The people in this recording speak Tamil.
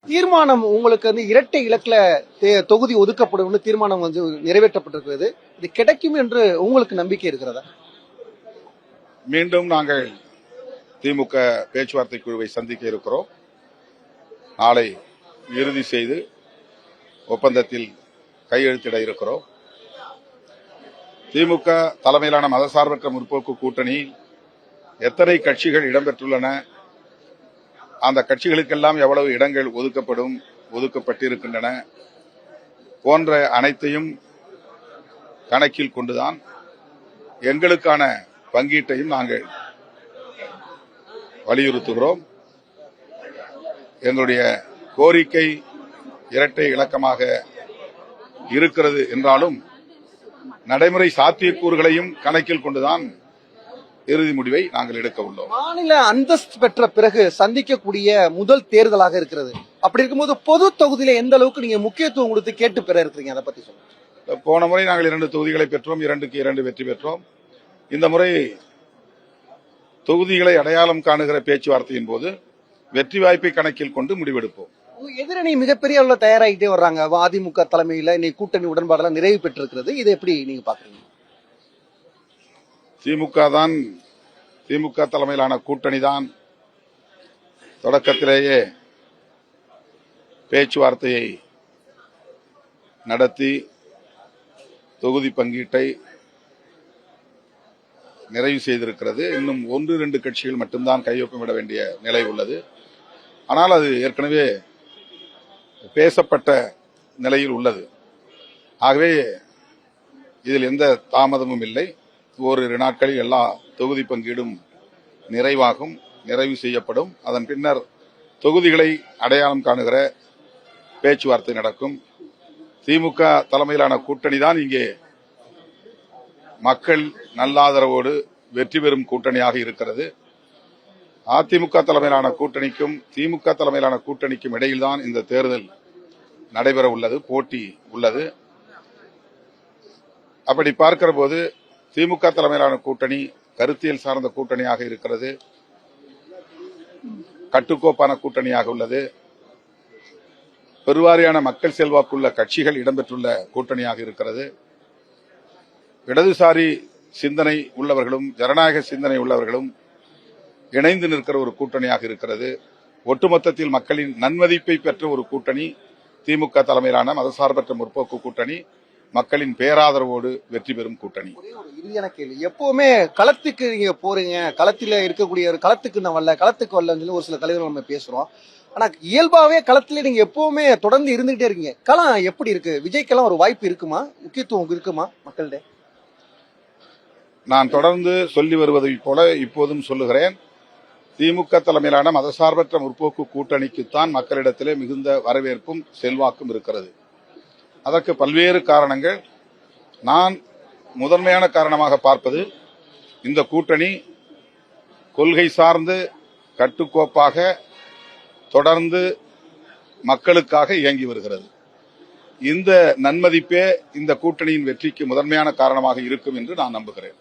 தீர்மானம் உங்களுக்கு இரட்டை இலக்குல தொகுதி ஒதுக்கப்படும் தீர்மானம் நிறைவேற்றப்பட்டிருக்கிறது. இது கிடைக்கும் என்று உங்களுக்கு நம்பிக்கை இருக்கிறதா? மீண்டும் நாங்கள் திமுக பேச்சுவார்த்தை குழுவை சந்திக்க இருக்கிறோம். நாளை இறுதி செய்து ஒப்பந்தத்தில் கையெழுத்திட இருக்கிறோம். திமுக தலைமையிலான மதசார்பற்ற முற்போக்கு கூட்டணி எத்தனை கட்சிகள் இடம்பெற்றுள்ளன, அந்த கட்சிகளுக்கெல்லாம் எவ்வளவு இடங்கள் ஒதுக்கப்பட்டிருக்கின்றன போன்ற அனைத்தையும் கணக்கில் கொண்டுதான் எங்களுக்கான பங்கீட்டையும் நாங்கள் வலியுறுத்துகிறோம். எங்களுடைய கோரிக்கை இரட்டை இலக்கமாக இருக்கிறது என்றாலும் நடைமுறை சாத்தியக்கூறுகளையும் கணக்கில் கொண்டுதான் இறுதி முடிவை நாங்கள் எடுக்க உள்ளோம். மாநில அந்தஸ்து பெற்ற பிறகு சந்திக்கக்கூடிய முதல் தேர்தலாக இருக்கிறது. அப்படி இருக்கும்போது பொது தொகுதியில எந்த அளவுக்கு நீங்க முக்கியத்துவம் கொடுத்து கேட்டு பெற இருக்கிறீங்க, அதை பத்தி சொல்லுங்க. போன முறை நாங்கள் 2 தொகுதிகளை பெற்றோம், 2க்கு 2 வெற்றி பெற்றோம். இந்த முறை தொகுதிகளை அடையாளம் காணுகிற பேச்சுவார்த்தையின் போது வெற்றி வாய்ப்பை கணக்கில் கொண்டு முடிவெடுப்போம். எதிரணி மிகப்பெரிய அளவில் தயாராகிட்டே வர்றாங்க. அதிமுக தலைமையில இன்னைக்கு கூட்டணி உடன்பாடுலாம் நிறைவு பெற்றிருக்கிறது. இதை எப்படி நீங்க பாக்குறீங்க? திமுக தலைமையிலான கூட்டணி தான் தொடக்கத்திலேயே பேச்சுவார்த்தையை நடத்தி தொகுதி பங்கீட்டை நிறைவு செய்திருக்கிறது. இன்னும் 1-2 கட்சிகள் மட்டும்தான் கையொப்பமிட வேண்டிய நிலை உள்ளது. ஆனால் அது ஏற்கனவே பேசப்பட்ட நிலையில் உள்ளது. ஆகவே இதில் எந்த தாமதமும் இல்லை. ஓரிரு நாட்களில் எல்லா தொகுதி பங்கீடும் நிறைவு செய்யப்படும். அதன் பின்னர் தொகுதிகளை அடையாளம் காணுகிற பேச்சுவார்த்தை நடக்கும். திமுக தலைமையிலான கூட்டணி தான் இங்கே மக்கள் நல்லாதரவோடு வெற்றி பெறும் கூட்டணியாக இருக்கிறது. அதிமுக தலைமையிலான கூட்டணிக்கும் திமுக தலைமையிலான கூட்டணிக்கும் இடையில்தான் இந்த தேர்தல் நடைபெற உள்ளது, போட்டி உள்ளது. அப்படி பார்க்கிற போது திமுக தலைமையிலான கூட்டணி கருத்தியல் சார்ந்த கூட்டணியாக இருக்கிறது, கட்டுக்கோப்பான கூட்டணியாக உள்ளது. பெருவாரியான மக்கள் செல்வாக்குள்ள கட்சிகள் இடம்பெற்றுள்ள கூட்டணியாக இருக்கிறது. இடதுசாரி சிந்தனை உள்ளவர்களும் ஜனநாயக சிந்தனை உள்ளவர்களும் இணைந்து நிற்கிற ஒரு கூட்டணியாக இருக்கிறது. ஒட்டுமொத்தத்தில் மக்களின் நன்மதிப்பை பெற்ற ஒரு கூட்டணி திமுக தலைமையிலான மதசார்பற்ற முற்போக்கு கூட்டணி, மக்களின் பேராதரவோடு வெற்றி பெறும் கூட்டணி. இறுதியான கேள்வி, எப்பவுமே களத்துக்கு நீங்க போறீங்க, களத்தில் இருக்கக்கூடிய ஒரு களத்துக்கு வரலன்னு சொல்லி ஒரு சில தலைவர்கள் நம்ம பேசுறோம். ஆனா இயல்பாவே களத்திலே நீங்க எப்பவுமே தொடர்ந்து இருந்துகிட்டே இருக்கீங்க. களம் எப்படி இருக்கு? விஜய்க்கெல்லாம் ஒரு வாய்ப்பு இருக்குமா, முக்கியத்துவம் இருக்குமா மக்களிடையே? நான் தொடர்ந்து சொல்லி வருவதை போல இப்போதும் சொல்லுகிறேன். திமுக தலைமையிலான மதசார்பற்ற முற்போக்கு கூட்டணிக்குத்தான் மக்களிடத்திலே மிகுந்த வரவேற்பும் செல்வாக்கும் இருக்கிறது. அதற்கு பல்வேறு காரணங்கள். நான் முதன்மையான காரணமாக பார்ப்பது, இந்த கூட்டணி கொள்கை சார்ந்து கட்டுக்கோப்பாக தொடர்ந்து மக்களுக்காக இயங்கி வருகிறது. இந்த நன்மதிப்பே இந்த கூட்டணியின் வெற்றிக்கு முதன்மையான காரணமாக இருக்கும் என்று நான் நம்புகிறேன்.